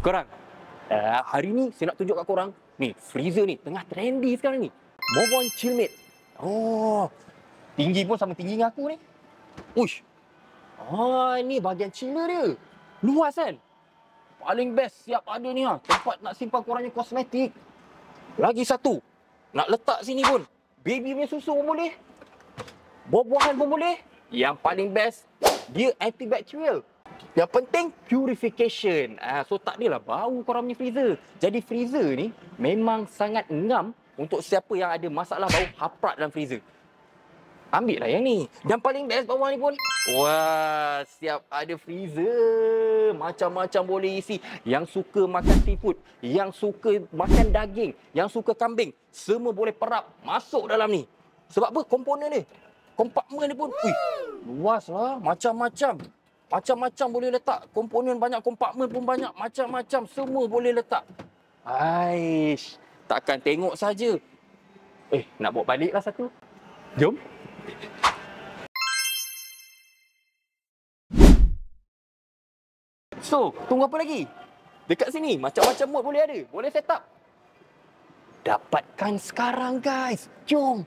Korang. Hari ni saya nak tunjuk kat korang. Ni, freezer ni tengah trendy sekarang ni. Movon Chillmate. Oh, tinggi pun sama tinggi dengan aku ni. Uish. Ni bahagian chiller dia. Luas kan? Paling best siap ada ni ha. Tempat nak simpan korangnya kosmetik. Lagi satu. Nak letak sini pun. Baby punya susu pun boleh. Buah-buahan pun boleh. Yang paling best, dia antibacterial. Yang penting, purification. So, tak adalah bau korang punya freezer. Jadi, freezer ni memang sangat ngam untuk siapa yang ada masalah bau haprak dalam freezer. Ambil lah yang ni. Dan paling best bawah ni pun. Wah, siap ada freezer. Macam-macam boleh isi. Yang suka makan seafood, yang suka makan daging, yang suka kambing, semua boleh perap masuk dalam ni. Sebab apa? Komponen ni. Kompartmen ni pun, luas lah. Macam-macam. Macam-macam boleh letak. Komponen banyak, kompartmen pun banyak. Macam-macam. Semua boleh letak. Aish. Takkan tengok saja. Nak bawa balik lah satu. Jom. So, tunggu apa lagi? Dekat sini, macam-macam mod boleh ada. Boleh set up. Dapatkan sekarang, guys. Jom.